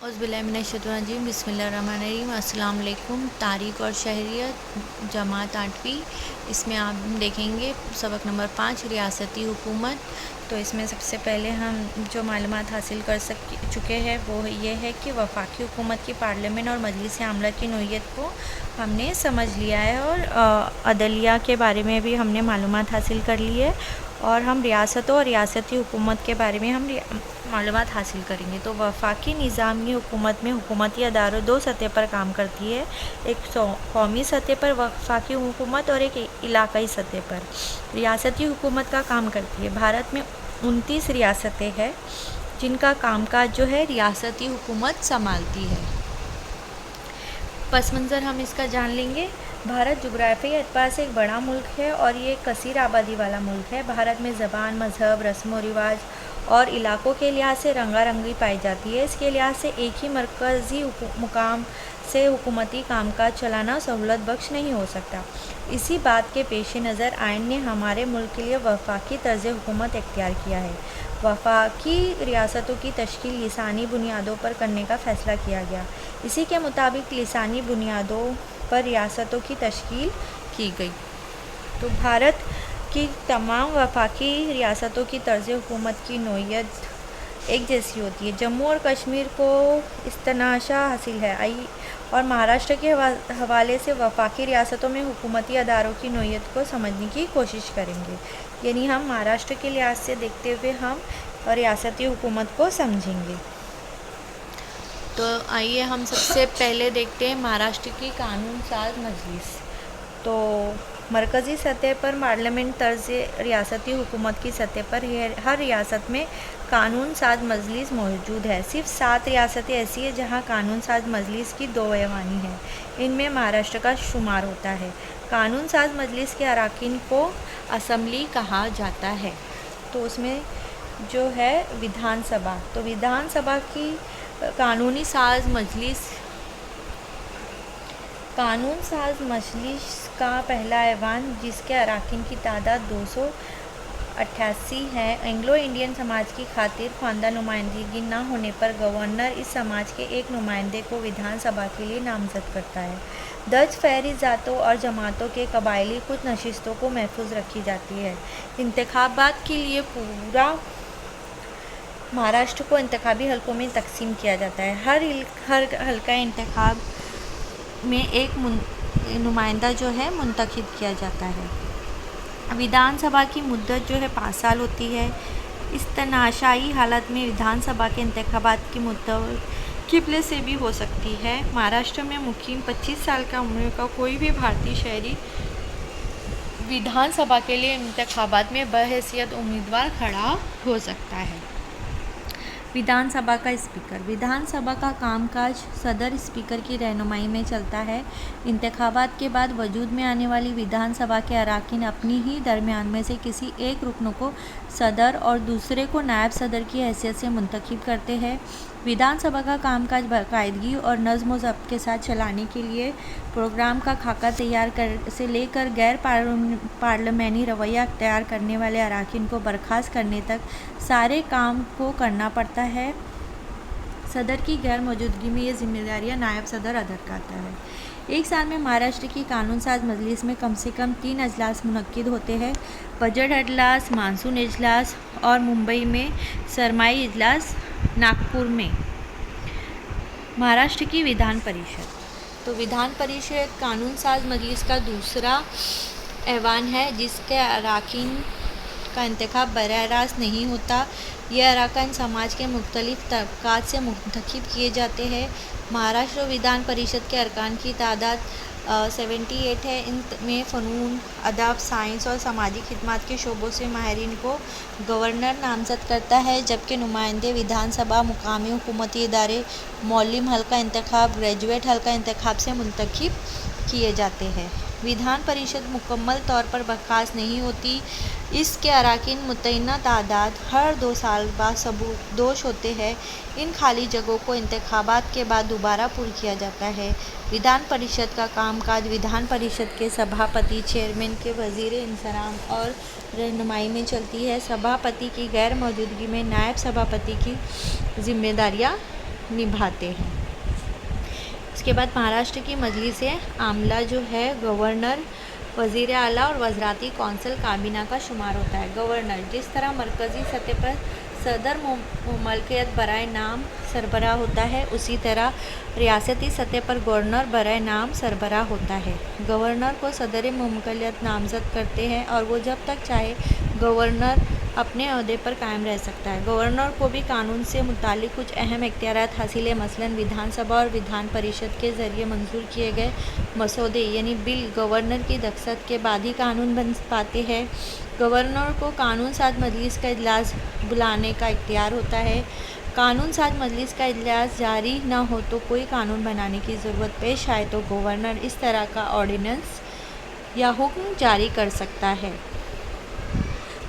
اعوذ باللہ من الشیطان الرجیم، بسم اللہ الرحمن الرحیم۔ السلام علیکم۔ تاریخ اور شہریت جماعت 8ویں، اس میں آپ دیکھیں گے سبق نمبر 5 ریاستی حکومت۔ تو اس میں سب سے پہلے ہم جو معلومات حاصل کر چکے ہیں وہ یہ ہے کہ وفاقی حکومت کی پارلیمنٹ اور مجلس عاملہ کی نوعیت کو ہم نے سمجھ لیا ہے، اور عدلیہ کے بارے میں بھی ہم نے معلومات حاصل کر لی ہے، اور ہم ریاستوں اور ریاستی حکومت کے بارے میں ہم معلومات حاصل کریں گے۔ تو وفاقی نظامی حکومت میں حکومتی اداروں دو سطح پر کام کرتی ہے، ایک قومی سطح پر وفاقی حکومت اور ایک علاقائی سطح پر ریاستی حکومت کا کام کرتی ہے۔ بھارت میں 29 ریاستیں ہیں جن کا کام کاج جو ہے ریاستی حکومت سنبھالتی ہے۔ پس منظر ہم اس کا جان لیں گے۔ بھارت جغرافیائی اعتبار سے ایک بڑا ملک ہے اور یہ کثیر آبادی والا ملک ہے۔ بھارت میں زبان، مذہب، رسم و رواج اور علاقوں کے لحاظ سے رنگا رنگی پائی جاتی ہے۔ اس کے لحاظ سے ایک ہی مرکزی مقام سے حکومتی کام کاج چلانا سہولت بخش نہیں ہو سکتا۔ اسی بات کے پیش نظر آئین نے ہمارے ملک کے لیے وفاقی طرز حکومت اختیار کیا ہے۔ وفاقی ریاستوں کی تشکیل لسانی بنیادوں پر کرنے کا فیصلہ کیا گیا۔ اسی کے مطابق لسانی بنیادوں پر ریاستوں کی تشکیل کی گئی۔ تو بھارت کی تمام وفاقی ریاستوں کی طرز حکومت کی نوعیت ایک جیسی ہوتی ہے۔ جموں اور کشمیر کو استثناء حاصل ہے، اور مہاراشٹر کے حوالے سے وفاقی ریاستوں میں حکومتی اداروں کی نوعیت کو سمجھنے کی کوشش کریں گے۔ یعنی ہم مہاراشٹر کے لحاظ سے دیکھتے ہوئے ہم ریاستی حکومت کو سمجھیں گے۔ تو آئیے ہم سب سے پہلے دیکھتے ہیں مہاراشٹر کی قانون ساز مجلس۔ تو مرکزی سطح پر پارلیمنٹ طرز ریاستی حکومت کی سطح پر ہر ریاست میں قانون ساز مجلس موجود ہے۔ صرف 7 ریاستیں ایسی ہیں جہاں قانون ساز مجلس کی 2 ایوانیں ہیں، ان میں مہاراشٹر کا شمار ہوتا ہے۔ قانون ساز مجلس کے اراکین کو اسمبلی کہا جاتا ہے۔ تو اس میں جو ہے ودھان سبھا، تو ودھان سبھا کی قانون ساز مجلس کا پہلا ایوان، جس کے اراکین کی تعداد 288 ہے، اینگلو انڈین سماج کی خاطر خواندہ نمائندگی نہ ہونے پر گورنر اس سماج کے ایک نمائندے کو ودھان سبھا کے لیے نامزد کرتا ہے۔ درج فہرست ذاتوں اور جماعتوں کے قبائلی کچھ نشستوں کو محفوظ رکھی جاتی ہے۔ انتخابات کے لیے پورا مہاراشٹر کو انتخابی حلقوں میں تقسیم کیا جاتا ہے۔ ہر حلقہ انتخاب میں ایک نمائندہ جو ہے منتخب کیا جاتا ہے۔ ودھان سبھا کی مدت جو ہے 5 سال ہوتی ہے۔ استثنائی حالت میں ودھان سبھا کے انتخابات کی مدت قبل سے بھی ہو سکتی ہے۔ مہاراشٹر میں مقیم 25 سال کا عمر کا کوئی بھی بھارتی شہری ودھان سبھا کے لیے انتخابات میں بحیثیت امیدوار کھڑا ہو سکتا ہے۔ ودھان سبھا کا اسپیکر۔ ودھان سبھا کا کام کاج صدر اسپیکر کی رہنمائی میں چلتا ہے۔ انتخابات کے بعد وجود میں آنے والی ودھان سبھا کے اراکین اپنی ہی درمیان میں سے کسی ایک رکن کو صدر اور دوسرے کو نائب صدر کی حیثیت سے منتخب کرتے ہیں۔ ودھان سبھا کا کام کاج باقاعدگی اور نظم و ضبط کے ساتھ چلانے کے لیے پروگرام کا خاکہ تیار سے لے کر غیر پارلیمانی رویہ اختیار کرنے والے اراکین کو برخاست کرنے تک سارے کام کو کرنا پڑتا ہے۔ صدر کی غیر موجودگی میں یہ ذمہ داریاں نائب صدر ادا کرتا ہے۔ ایک سال میں مہاراشٹر کی قانون ساز مجلس میں کم سے کم 3 اجلاس منعقد ہوتے ہیں: بجٹ اجلاس، مانسون اجلاس اور ممبئی میں سرمائی اجلاس ناگپور میں۔ مہاراشٹر کی ودھان پریشد۔ تو ودھان پریشد قانون ساز مجلس کا دوسرا ایوان ہے، جس کے اراکین کا انتخاب براہ راست نہیں ہوتا۔ یہ اراکین سماج کے مختلف طبقات سے منتخب کیے جاتے ہیں۔ مہاراشٹر ودھان پریشد کے ارکان کی تعداد 78 ہے۔ ان میں فنون، ادب، سائنس اور سماجی خدمات کے شعبوں سے ماہرین کو گورنر نامزد کرتا ہے، جبکہ نمائندے ودھان سبھا، مقامی حکومتی ادارے، معلم حلقہ انتخاب، گریجویٹ حلقہ انتخاب سے منتخب کیے جاتے ہیں۔ ودھان پریشد مکمل طور پر برخاست نہیں ہوتی۔ اس کے اراکین متعینہ تعداد ہر 2 سال بعد ثبوتدوش ہوتے ہیں۔ ان خالی جگہوں کو انتخابات کے بعد دوبارہ پر کیا جاتا ہے۔ ودھان پریشد کا کام کاج ودھان پریشد کے سبھاپتی، چیئرمین کے زیر انتظام اور رہنمائی میں چلتی ہے۔ سبھاپتی کی غیر موجودگی میں نائب سبھاپتی کی ذمہ داریاں نبھاتے ہیں۔ اس کے بعد مہاراشٹر کی مجلس عاملہ جو ہے گورنر، وزیر اعلیٰ اور وزاراتی کونسل کابینہ کا شمار ہوتا ہے۔ گورنر جس طرح مرکزی سطح پر صدر مملکت برائے نام سربراہ ہوتا ہے، اسی طرح ریاستی سطح پر گورنر برائے نام سربراہ ہوتا ہے۔ گورنر کو صدر مملکت نامزد کرتے ہیں اور وہ جب تک چاہے گورنر اپنے عہدے پر قائم رہ سکتا ہے۔ گورنر کو بھی قانون سے متعلق کچھ اہم اختیارات حاصل ہیں، مثلاً ویدھان سبھا اور ویدھان پریشد کے ذریعے منظور کیے گئے مسودے یعنی بل گورنر کی دستخط کے بعد ہی قانون بن پاتے ہیں۔ گورنر کو قانون ساز مجلس کا اجلاس بلانے کا اختیار ہوتا ہے۔ قانون ساز مجلس کا اجلاس جاری نہ ہو تو کوئی قانون بنانے کی ضرورت پیش آئے تو گورنر اس طرح کا آرڈیننس یا حکم جاری کر سکتا ہے۔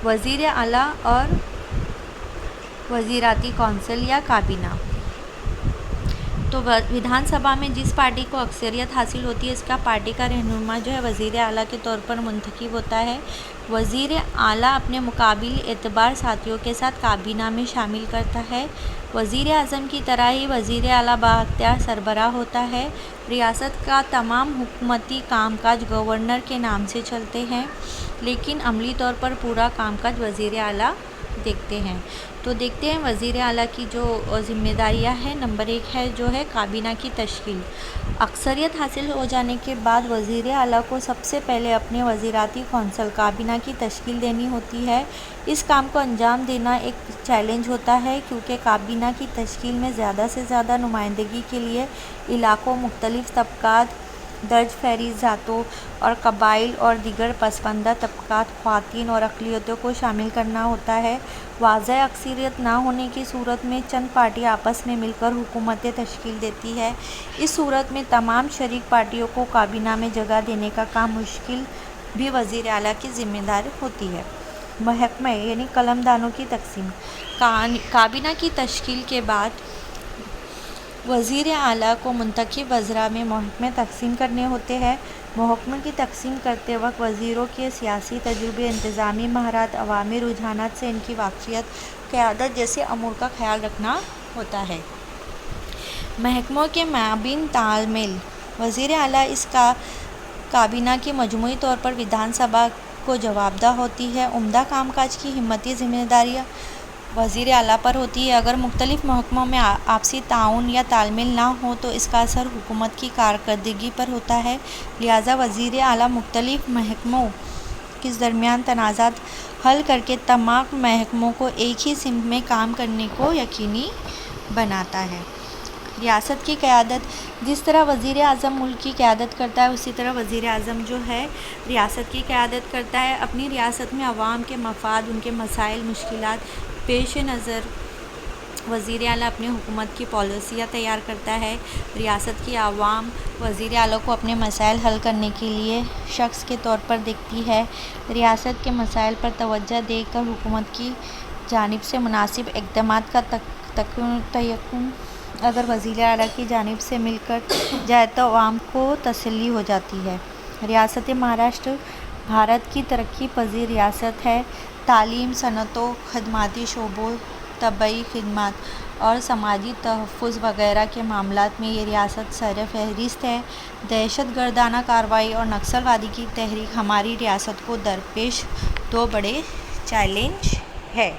وزیر اعلیٰ اور وزاراتی کونسل یا کابینہ، تو ویدھان سبھا میں جس پارٹی کو اکثریت حاصل ہوتی ہے، اس کا پارٹی کا رہنما جو ہے وزیر اعلیٰ کے طور پر منتخب ہوتا ہے۔ وزیر اعلیٰ اپنے مقابل اعتبار ساتھیوں کے ساتھ کابینہ میں شامل کرتا ہے۔ وزیر اعظم کی طرح ہی وزیر اعلیٰ بااختیار سربراہ ہوتا ہے۔ ریاست کا تمام حکومتی کام کاج گورنر کے نام سے چلتے ہیں، لیکن عملی طور پر پورا کام کاج وزیر اعلیٰ دیکھتے ہیں۔ تو دیکھتے ہیں وزیر اعلیٰ کی جو ذمہ داریاں ہیں۔ نمبر 1 ہے جو ہے کابینہ کی تشکیل۔ اکثریت حاصل ہو جانے کے بعد وزیر اعلیٰ کو سب سے پہلے اپنے وزاراتی کونسل کابینہ کی تشکیل دینی ہوتی ہے۔ اس کام کو انجام دینا ایک چیلنج ہوتا ہے، کیونکہ کابینہ کی تشکیل میں زیادہ سے زیادہ نمائندگی کے لیے علاقوں، مختلف طبقات، درج فہرست ذاتوں اور قبائل اور دیگر پسماندہ طبقات، خواتین اور اقلیتوں کو شامل کرنا ہوتا ہے۔ واضح اکثریت نہ ہونے کی صورت میں چند پارٹیاں آپس میں مل کر حکومتیں تشکیل دیتی ہیں۔ اس صورت میں تمام شریک پارٹیوں کو کابینہ میں جگہ دینے کا کام مشکل بھی وزیر اعلیٰ کی ذمہ داری ہوتی ہے۔ محکمے یعنی قلمدانوں کی تقسیم۔ کابینہ کی تشکیل کے بعد وزیر اعلیٰ کو منتخب وزراء میں محکمے تقسیم کرنے ہوتے ہیں۔ محکموں کی تقسیم کرتے وقت وزیروں کے سیاسی تجربے، انتظامی مہارت، عوامی رجحانات سے ان کی واقفیت، قیادت جیسے امور کا خیال رکھنا ہوتا ہے۔ محکموں کے مابین تال میل۔ وزیر اعلیٰ اس کا کابینہ کی مجموعی طور پر ویدھان سبھا کو جوابدہ ہوتی ہے۔ عمدہ کام کاج کی حکومتی ذمہ داریاں وزیر اعلیٰ پر ہوتی ہے۔ اگر مختلف محکموں میں آپسی تعاون یا تال میل نہ ہو تو اس کا اثر حکومت کی کارکردگی پر ہوتا ہے۔ لہٰذا وزیر اعلیٰ مختلف محکموں کے درمیان تنازعات حل کر کے تمام محکموں کو ایک ہی سمت میں کام کرنے کو یقینی بناتا ہے۔ ریاست کی قیادت۔ جس طرح وزیر اعظم ملک کی قیادت کرتا ہے، اسی طرح وزیر اعظم جو ہے ریاست کی قیادت کرتا ہے۔ اپنی ریاست میں عوام کے مفاد، ان کے مسائل، مشکلات پیش نظر وزیر اعلیٰ اپنی حکومت کی پالیسیاں تیار کرتا ہے۔ ریاست کی عوام وزیر اعلیٰ کو اپنے مسائل حل کرنے کے لیے شخص کے طور پر دیکھتی ہے۔ ریاست کے مسائل پر توجہ دے کر حکومت کی جانب سے مناسب اقدامات کا تعین اگر وزیر اعلیٰ کی جانب سے مل کر جائے تو عوام کو تسلی ہو جاتی ہے۔ ریاست مہاراشٹر بھارت کی ترقی پذیر ریاست ہے۔ تعلیم، صنعتوں، خدماتی شعبوں، طبی خدمات اور سماجی تحفظ وغیرہ کے معاملات میں یہ ریاست سر فہرست ہے۔ دہشت گردانہ کارروائی اور نکسل وادی کی تحریک ہماری ریاست کو درپیش دو بڑے چیلنج ہیں۔